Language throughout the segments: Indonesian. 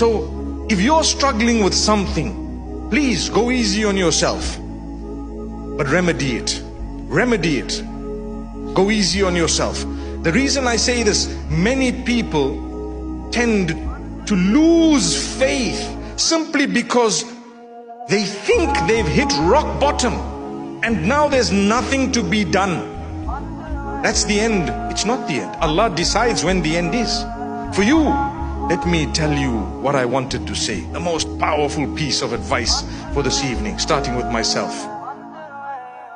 So if you're struggling with something, please go easy on yourself, but remedy it. Remedy it. Go easy on yourself. The reason I say this, many people tend to lose faith simply because they think they've hit rock bottom and now there's nothing to be done. That's the end. It's not the end. Allah decides when the end is. For you, let me tell you what I wanted to say. The most powerful piece of advice for this evening, starting with myself.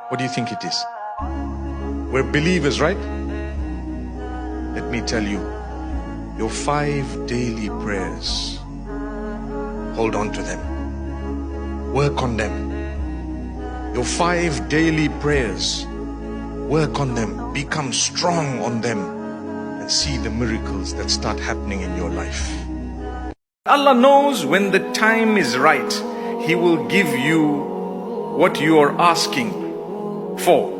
What do you think it is? We're believers, right? Let me tell you, your 5 daily prayers, hold on to them. Work on them. Your 5 daily prayers, work on them. Become strong on them and see the miracles that start happening in your life. Allah knows when the time is right, He will give you what you are asking for.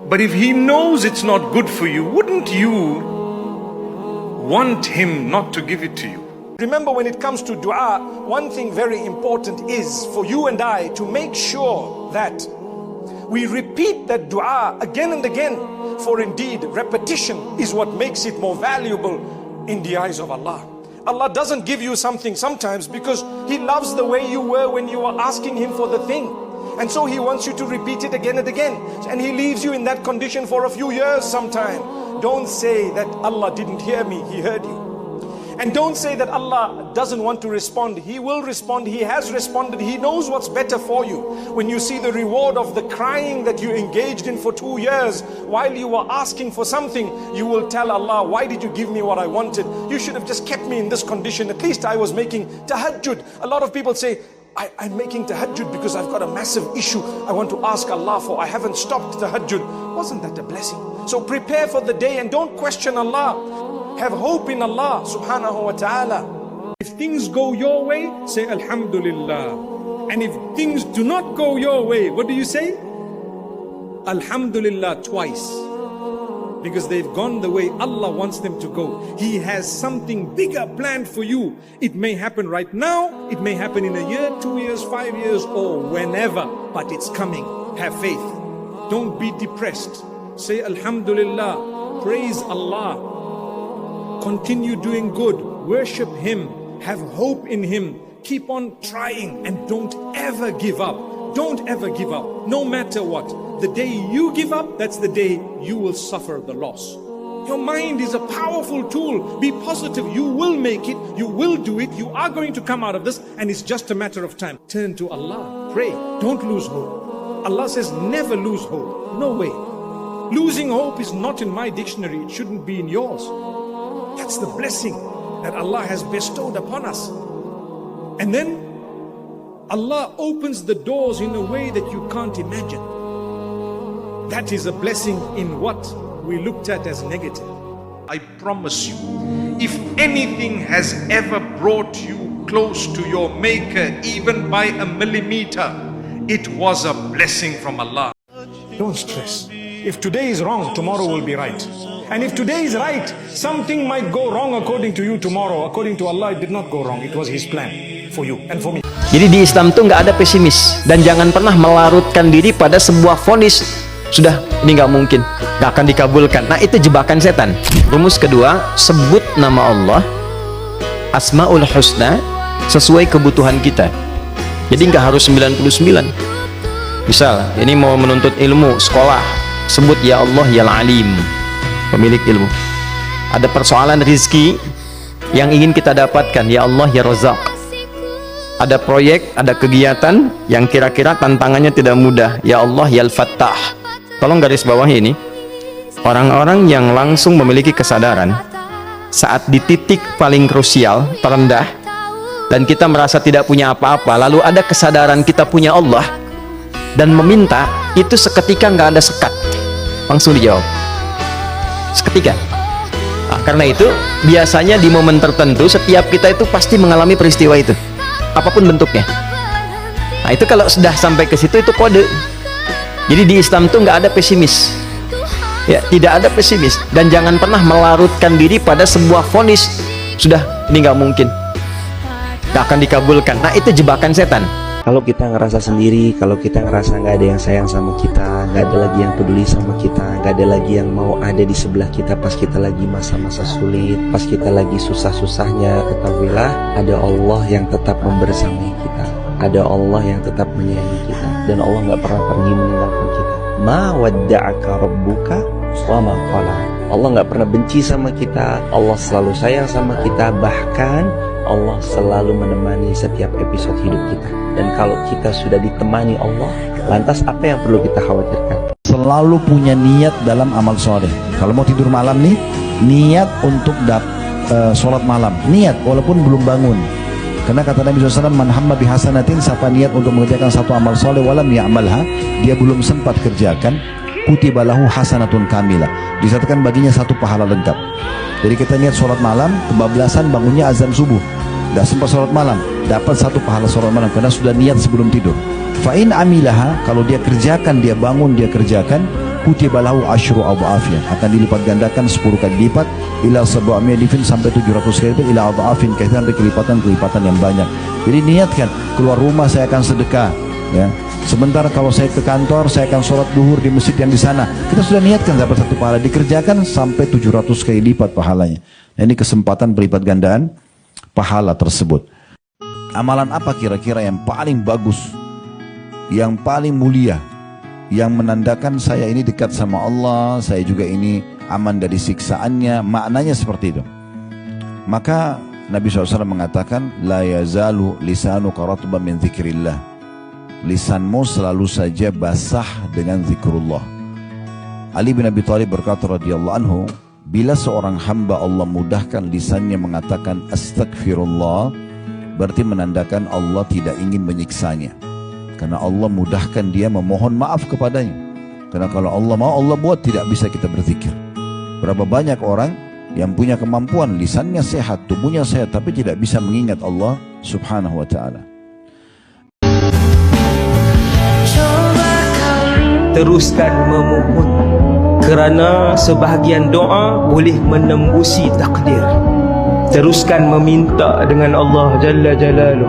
But if He knows it's not good for you, wouldn't you want Him not to give it to you? Remember, when it comes to dua, one thing very important is for you and I to make sure that we repeat that dua again and again, for indeed repetition is what makes it more valuable in the eyes of Allah. Allah doesn't give you something sometimes because He loves the way you were when you were asking Him for the thing. And so He wants you to repeat it again and again. And He leaves you in that condition for a few years sometime. Don't say that Allah didn't hear me, He heard you. And don't say that Allah doesn't want to respond. He will respond. He has responded. He knows what's better for you. When you see the reward of the crying that you engaged in for 2 years while you were asking for something, you will tell Allah, why did you give me what I wanted? You should have just kept me in this condition. At least I was making tahajjud. A lot of people say, I'm making tahajjud because I've got a massive issue I want to ask Allah for. I haven't stopped tahajjud. Wasn't that a blessing? So prepare for the day and don't question Allah. Have hope in Allah subhanahu wa ta'ala. If things go your way, say Alhamdulillah. And if things do not go your way, what do you say? Alhamdulillah twice. Because they've gone the way Allah wants them to go. He has something bigger planned for you. It may happen right now, it may happen in a year, 2 years, 5 years, or whenever, but it's coming. Have faith. Don't be depressed. Say Alhamdulillah. Praise Allah. Continue doing good. Worship Him. Have hope in Him. Keep on trying and don't ever give up. Don't ever give up, no matter what. The day you give up, that's the day you will suffer the loss. Your mind is a powerful tool. Be positive. You will make it. You will do it. You are going to come out of this, and it's just a matter of time. Turn to Allah. Pray. Don't lose hope. Allah says never lose hope. No way. Losing hope is not in my dictionary. It shouldn't be in yours. That's the blessing that Allah has bestowed upon us. And then Allah opens the doors in a way that you can't imagine. That is a blessing in what we looked at as negative. I promise you, if anything has ever brought you close to your Maker, even by a millimeter, it was a blessing from Allah. Don't stress. If today is wrong, tomorrow will be right. And if today is right, something might go wrong according to you tomorrow. According to Allah, it did not go wrong. It was His plan for you and for me. Jadi di Islam tuh nggak ada pesimis, dan jangan pernah melarutkan diri pada sebuah vonis. Sudah, ini nggak mungkin, nggak akan dikabulkan. Nah, itu jebakan setan. Rumus kedua, sebut nama Allah, Asmaul Husna, sesuai kebutuhan kita. Jadi nggak harus 99. Misal, ini mau menuntut ilmu, sekolah, sebut ya Allah ya Alim, pemilik ilmu. Ada persoalan rizki yang ingin kita dapatkan, ya Allah ya Razak. Ada proyek, ada kegiatan yang kira-kira tantangannya tidak mudah, ya Allah ya Al-Fattah. Tolong garis bawahi ini, orang-orang yang langsung memiliki kesadaran saat di titik paling krusial, terendah, dan kita merasa tidak punya apa-apa, lalu ada kesadaran kita punya Allah dan meminta, itu seketika nggak ada sekat, langsung dijawab seketika. Nah, karena itu biasanya di momen tertentu setiap kita itu pasti mengalami peristiwa itu, apapun bentuknya. Nah, itu kalau sudah sampai ke situ, itu kode. Jadi di Islam tuh nggak ada pesimis, ya, tidak ada pesimis, dan jangan pernah melarutkan diri pada sebuah vonis. Sudah, ini nggak mungkin, gak akan dikabulkan. Nah itu jebakan setan. Kalau kita ngerasa sendiri, kalau kita ngerasa nggak ada yang sayang sama kita, nggak ada lagi yang peduli sama kita, nggak ada lagi yang mau ada di sebelah kita pas kita lagi masa-masa sulit, pas kita lagi susah-susahnya, ketahuilah ada Allah yang tetap membersamai kita, ada Allah yang tetap menyayangi kita, dan Allah nggak pernah pergi meninggalkan kita. Ma wadda'aka rabbuka wa ma qala. Allah nggak pernah benci sama kita, Allah selalu sayang sama kita, bahkan Allah selalu menemani setiap episode hidup kita. Dan kalau kita sudah ditemani Allah, lantas apa yang perlu kita khawatirkan? Selalu punya niat dalam amal soleh. Kalau mau tidur malam nih, niat untuk sholat malam. Niat walaupun belum bangun. Karena kata Nabi SAW, man hamma bihasanatin, siapa niat untuk mengerjakan satu amal soleh walam ya'malha, dia belum sempat kerjakan, kutiba lahu hasanatun kamilah, disatukan baginya satu pahala lengkap. Jadi kita niat sholat malam, kebablasan bangunnya azan subuh, gak sempat sholat malam, dapat satu pahala sholat malam karena sudah niat sebelum tidur. Fa'in amilaha, kalau dia kerjakan, dia bangun, dia kerjakan, kutiba lahu asyru adha'afin, akan dilipat gandakan 10 kali lipat, ila sab'amiyah difin, sampai 700 kali lipat, ila adha'afin, sampai kelipatan yang banyak. Jadi niatkan, keluar rumah saya akan sedekah, ya. Sebentar kalau saya ke kantor, saya akan sholat duhur di masjid yang di sana. Kita sudah niatkan dapat satu pahala, dikerjakan sampai 700 kali lipat pahalanya. Nah, ini kesempatan berlipat gandaan pahala tersebut. Amalan apa kira-kira yang paling bagus, yang paling mulia, yang menandakan saya ini dekat sama Allah, saya juga ini aman dari siksaannya? Maknanya seperti itu. Maka Nabi SAW mengatakan, la yazalu lisanuka ratban min dzikrillah. Lisanmu selalu saja basah dengan zikrullah. Ali bin Abi Thalib berkata radhiyallahu anhu, bila seorang hamba Allah mudahkan lisannya mengatakan astagfirullah, berarti menandakan Allah tidak ingin menyiksanya. Karena Allah mudahkan dia memohon maaf kepadanya. Karena kalau Allah mau, Allah buat tidak bisa kita berzikir. Berapa banyak orang yang punya kemampuan, lisannya sehat, tubuhnya sehat, tapi tidak bisa mengingat Allah subhanahu wa ta'ala. Teruskan memohon, kerana sebahagian doa boleh menembusi takdir. Teruskan meminta dengan Allah Jalla Jalaluh,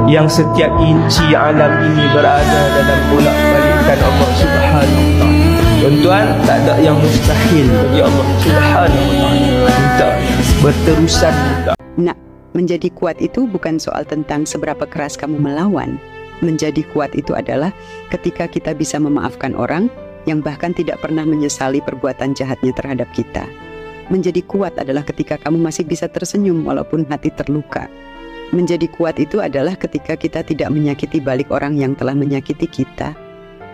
yang setiap inci alam ini berada dalam bolak balikan Allah Subhanahu wa ta'ala. Tuan-tuan, tak ada yang mustahil bagi Allah Subhanahu wa ta'ala. Minta, berterusan minta. Nak menjadi kuat itu bukan soal tentang seberapa keras kamu melawan. Menjadi kuat itu adalah ketika kita bisa memaafkan orang yang bahkan tidak pernah menyesali perbuatan jahatnya terhadap kita. Menjadi kuat adalah ketika kamu masih bisa tersenyum walaupun hati terluka. Menjadi kuat itu adalah ketika kita tidak menyakiti balik orang yang telah menyakiti kita.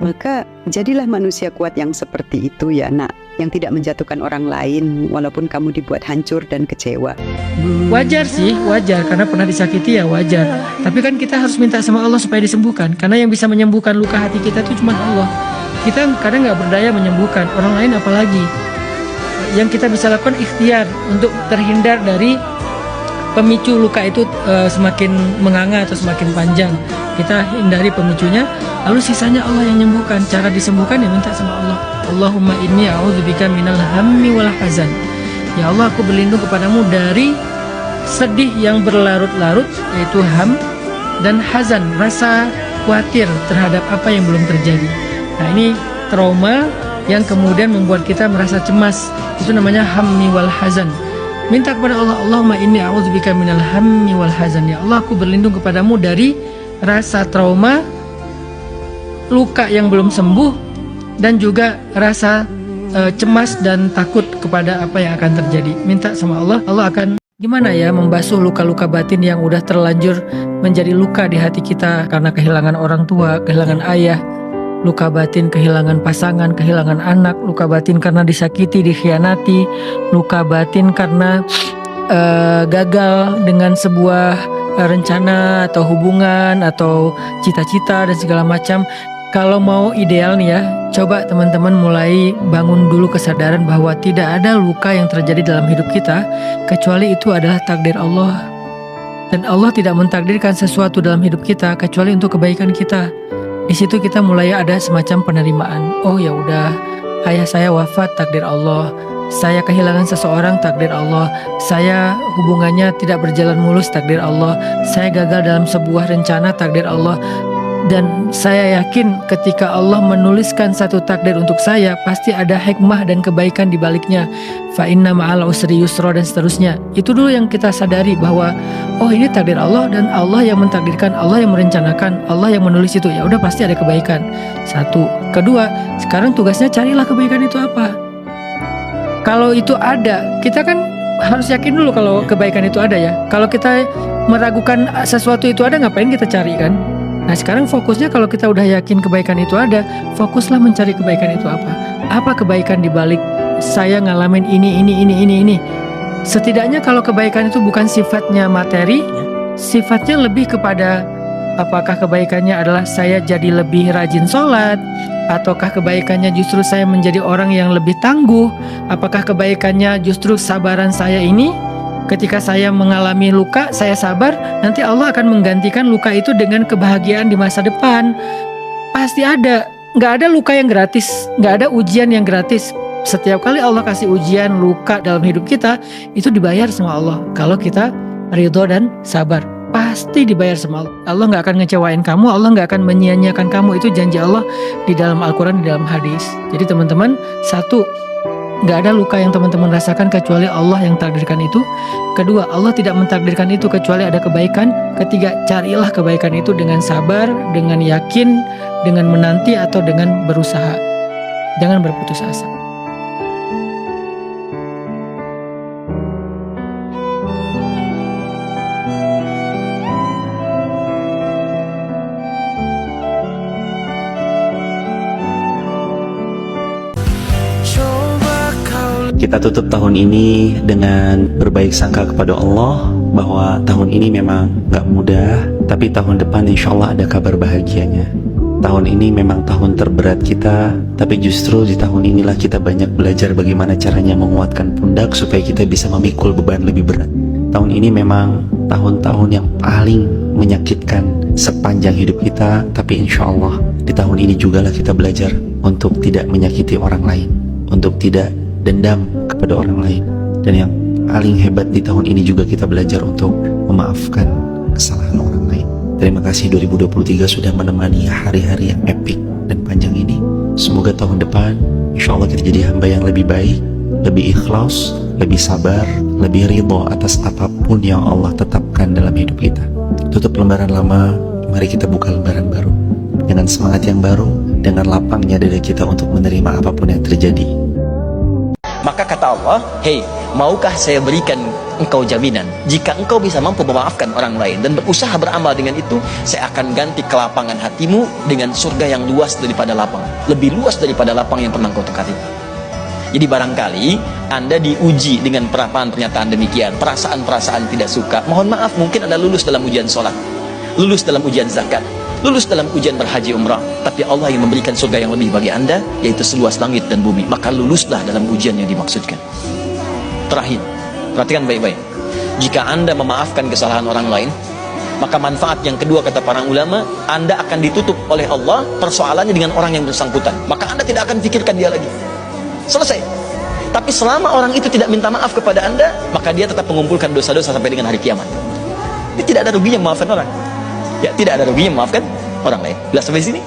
Maka jadilah manusia kuat yang seperti itu ya nak, yang tidak menjatuhkan orang lain walaupun kamu dibuat hancur dan kecewa. Wajar sih, wajar, karena pernah disakiti ya wajar. Tapi kan kita harus minta sama Allah supaya disembuhkan, karena yang bisa menyembuhkan luka hati kita itu cuma Allah. Kita kadang nggak berdaya menyembuhkan, orang lain apalagi. Yang kita bisa lakukan ikhtiar untuk terhindar dari pemicu luka itu semakin menganga atau semakin panjang. Kita hindari pemicunya, lalu sisanya Allah yang menyembuhkan. Cara disembuhkan ya minta sama Allah. Allahumma inni a'udzubika minal hammi wal hazan. Ya Allah, aku berlindung kepadamu dari sedih yang berlarut-larut, yaitu ham, dan hazan, rasa khawatir terhadap apa yang belum terjadi. Nah, ini trauma yang kemudian membuat kita merasa cemas. Itu namanya hammi wal hazan. Minta kepada Allah, Allahumma inni a'udzubika minal hammi wal hazan. Ya Allah, aku berlindung kepadamu dari rasa trauma, luka yang belum sembuh, dan juga rasa cemas dan takut kepada apa yang akan terjadi. Minta sama Allah, Allah akan gimana ya membasuh luka-luka batin yang udah terlanjur menjadi luka di hati kita karena kehilangan orang tua, kehilangan ayah, luka batin kehilangan pasangan, kehilangan anak, luka batin karena disakiti, dikhianati, luka batin karena gagal dengan sebuah rencana atau hubungan atau cita-cita dan segala macam. Kalau mau ideal nih ya, coba teman-teman mulai bangun dulu kesadaran bahwa tidak ada luka yang terjadi dalam hidup kita kecuali itu adalah takdir Allah. Dan Allah tidak mentakdirkan sesuatu dalam hidup kita kecuali untuk kebaikan kita. Di situ kita mulai ada semacam penerimaan. Oh ya udah, ayah saya wafat, takdir Allah. Saya kehilangan seseorang, takdir Allah. Saya hubungannya tidak berjalan mulus, takdir Allah. Saya gagal dalam sebuah rencana, takdir Allah. Dan saya yakin ketika Allah menuliskan satu takdir untuk saya, pasti ada hikmah dan kebaikan di baliknya. Fa inna ma'al usri yusra dan seterusnya. Itu dulu yang kita sadari bahwa oh ini takdir Allah dan Allah yang mentakdirkan, Allah yang merencanakan, Allah yang menulis itu. Ya udah pasti ada kebaikan. Satu. Kedua, sekarang tugasnya carilah kebaikan itu apa. Kalau itu ada, kita kan harus yakin dulu kalau kebaikan itu ada ya. Kalau kita meragukan sesuatu itu ada, ngapain kita cari kan? Nah sekarang fokusnya kalau kita udah yakin kebaikan itu ada, fokuslah mencari kebaikan itu apa. Apa kebaikan di balik saya ngalamin ini. Setidaknya kalau kebaikan itu bukan sifatnya materi, sifatnya lebih kepada apakah kebaikannya adalah saya jadi lebih rajin sholat, ataukah kebaikannya justru saya menjadi orang yang lebih tangguh, apakah kebaikannya justru sabaran saya ini ketika saya mengalami luka, saya sabar, nanti Allah akan menggantikan luka itu dengan kebahagiaan di masa depan. Pasti ada, nggak ada luka yang gratis, nggak ada ujian yang gratis. Setiap kali Allah kasih ujian, luka dalam hidup kita, itu dibayar sama Allah. Kalau kita ridho dan sabar, pasti dibayar sama Allah. Allah nggak akan ngecewain kamu, Allah nggak akan menyia-nyiakan kamu. Itu janji Allah di dalam Al-Quran, di dalam hadis. Jadi teman-teman, satu, nggak ada luka yang teman-teman rasakan kecuali Allah yang takdirkan itu. Kedua, Allah tidak mentakdirkan itu kecuali ada kebaikan. Ketiga, carilah kebaikan itu dengan sabar, dengan yakin, dengan menanti atau dengan berusaha. Jangan berputus asa. Kita tutup tahun ini dengan berbaik sangka kepada Allah bahwa tahun ini memang gak mudah, tapi tahun depan insya Allah ada kabar bahagianya. Tahun ini memang tahun terberat kita, tapi justru di tahun inilah kita banyak belajar bagaimana caranya menguatkan pundak supaya kita bisa memikul beban lebih berat. Tahun ini memang tahun-tahun yang paling menyakitkan sepanjang hidup kita, tapi insya Allah di tahun ini jugalah kita belajar untuk tidak menyakiti orang lain, untuk tidak dendam kepada orang lain. Dan yang paling hebat di tahun ini juga kita belajar untuk memaafkan kesalahan orang lain. Terima kasih 2023 sudah menemani hari-hari yang epic dan panjang ini. Semoga tahun depan insya Allah kita jadi hamba yang lebih baik, lebih ikhlas, lebih sabar, lebih ridho atas apapun yang Allah tetapkan dalam hidup kita. Tutup lembaran lama, mari kita buka lembaran baru dengan semangat yang baru, dengan lapangnya dada kita untuk menerima apapun yang terjadi. Maka kata Allah, hei, maukah saya berikan engkau jaminan? Jika engkau bisa mampu memaafkan orang lain dan berusaha beramal dengan itu, saya akan ganti kelapangan hatimu dengan surga yang luas daripada lapang. Lebih luas daripada lapang yang pernah kau tekati. Jadi barangkali Anda diuji dengan pernyataan demikian, perasaan-perasaan tidak suka. Mohon maaf, mungkin Anda lulus dalam ujian sholat, lulus dalam ujian zakat, lulus dalam ujian berhaji umrah, tapi Allah yang memberikan surga yang lebih bagi Anda, yaitu seluas langit dan bumi. Maka luluslah dalam ujian yang dimaksudkan. Terakhir, perhatikan baik-baik. Jika Anda memaafkan kesalahan orang lain, maka manfaat yang kedua kata para ulama, Anda akan ditutup oleh Allah persoalannya dengan orang yang bersangkutan. Maka Anda tidak akan pikirkan dia lagi. Selesai. Tapi selama orang itu tidak minta maaf kepada Anda, maka dia tetap mengumpulkan dosa-dosa sampai dengan hari kiamat. Jadi tidak ada ruginya memaafkan orang. Ya, tidak ada ruginya memaafkan orang lain. Jelas sampai sini?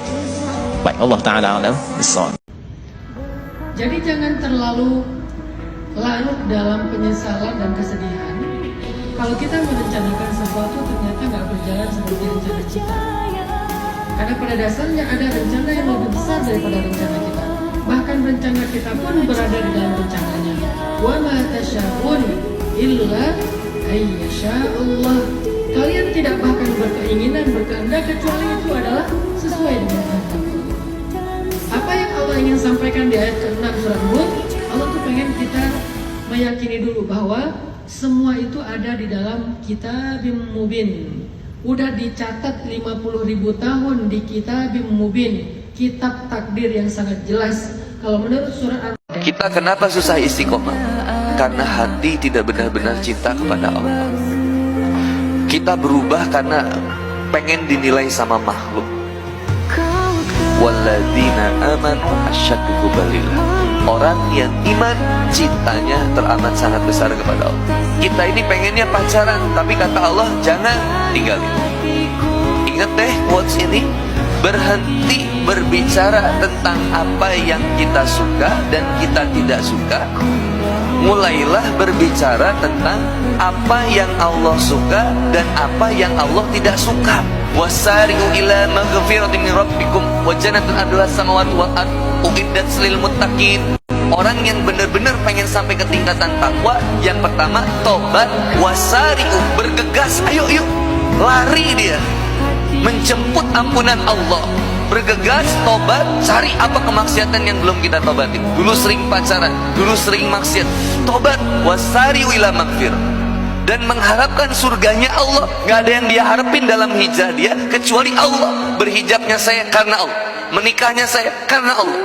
Baik, Allah Ta'ala alam bissawab. Jadi jangan terlalu larut dalam penyesalan dan kesedihan kalau kita merencanakan sesuatu ternyata nggak berjalan seperti rencana kita. Karena pada dasarnya ada rencana yang lebih besar daripada rencana kita. Bahkan rencana kita pun berada di dalam rencananya. Wa ma tasyaun illa ayyasha Allah. Kalian tidak bahkan berkeinginan, berkehendak kecuali itu adalah sesuai dengan kehendak. Apa yang Allah ingin sampaikan di ayat ke-6 surat Hud, Allah tuh pengen kita meyakini dulu bahwa semua itu ada di dalam Kitabim Mubin. Udah dicatat 50.000 tahun di Kitabim Mubin, kitab takdir yang sangat jelas. Kalau menurut surat kita kenapa susah istiqomah? Karena hati tidak benar-benar cinta kepada Allah. Kita berubah karena pengen dinilai sama makhluk. walladzina amanu asyaddu hubbalillah. Orang yang iman cintanya teramat sangat besar kepada Allah. Kita ini pengennya pacaran, tapi kata Allah jangan tinggalin. Ingat deh quotes ini, berhenti berbicara tentang apa yang kita suka dan kita tidak suka. Mulailah berbicara tentang apa yang Allah suka dan apa yang Allah tidak suka. Wasari'u ila maghfiratin min rabbikum wa jannatin 'arduha as-samawati wal ard uiddat lil muttaqin. Orang yang benar-benar pengen sampai ke tingkatan takwa, yang pertama tobat, wasari'u, bergegas, ayo yuk, lari dia menjemput ampunan Allah. Bergegas, tobat, cari apa kemaksiatan yang belum kita tobatin. Dulu sering pacaran, dulu sering maksiat, tobat, wasari'u ila maghfirah, dan mengharapkan surganya Allah. Gak ada yang dia harapin dalam hijrah dia kecuali Allah. Berhijabnya saya karena Allah, menikahnya saya karena Allah,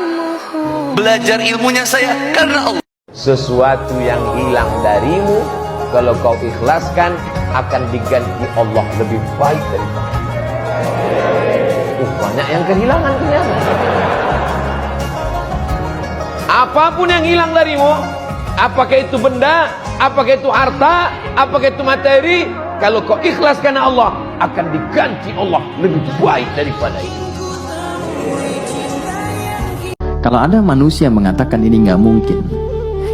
belajar ilmunya saya karena Allah. Sesuatu yang hilang darimu, kalau kau ikhlaskan, akan diganti Allah lebih baik daripada. Banyak yang kehilangan ternyata. Apapun yang hilang darimu, apakah itu benda, apakah itu harta, apakah itu materi, kalau kau ikhlas karena Allah, akan diganti Allah lebih baik daripada itu. Kalau ada manusia mengatakan ini nggak mungkin,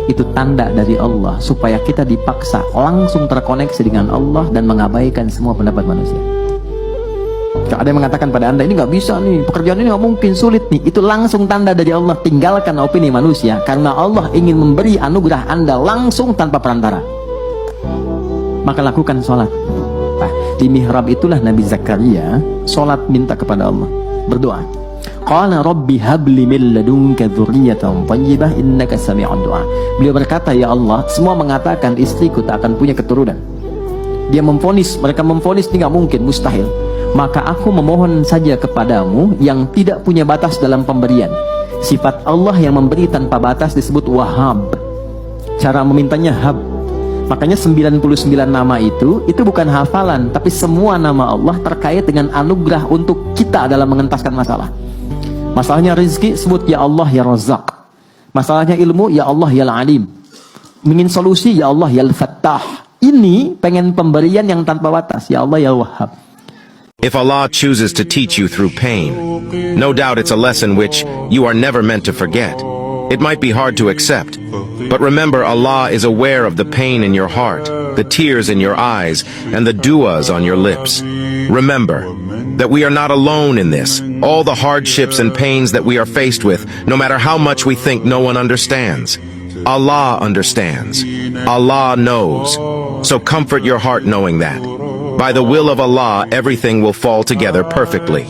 itu tanda dari Allah supaya kita dipaksa langsung terkoneksi dengan Allah dan mengabaikan semua pendapat manusia. Kalau ada yang mengatakan pada Anda ini nggak bisa nih, pekerjaan ini nggak mungkin, sulit nih, itu langsung tanda dari Allah. Tinggalkan opini manusia, karena Allah ingin memberi anugerah Anda langsung tanpa perantara. Maka lakukan sholat. Nah, di mihrab itulah Nabi Zakaria sholat minta kepada Allah, berdoa. Qala rabbi habli min ladunka dzurriyyatan thayyibah innaka sami'ud du'a. Beliau berkata, ya Allah, semua mengatakan istriku tak akan punya keturunan. Dia memvonis, mereka memvonis ini nggak mungkin, mustahil. Maka aku memohon saja kepadamu yang tidak punya batas dalam pemberian. Sifat Allah yang memberi tanpa batas disebut Wahhab. Cara memintanya hab. Makanya 99 nama itu bukan hafalan, tapi semua nama Allah terkait dengan anugerah untuk kita dalam mengentaskan masalah. Masalahnya rezeki, sebut ya Allah ya Razzaq. Masalahnya ilmu, ya Allah ya Alim. Ingin solusi, ya Allah ya Al-Fattah. Ini pengen pemberian yang tanpa batas, ya Allah ya Wahhab. If Allah chooses to teach you through pain, no doubt it's a lesson which you are never meant to forget. It might be hard to accept, but remember Allah is aware of the pain in your heart, the tears in your eyes, and the du'as on your lips. Remember that we are not alone in this. All the hardships and pains that we are faced with, no matter how much we think no one understands, Allah understands. Allah knows. So comfort your heart knowing that. By the will of Allah, everything will fall together perfectly.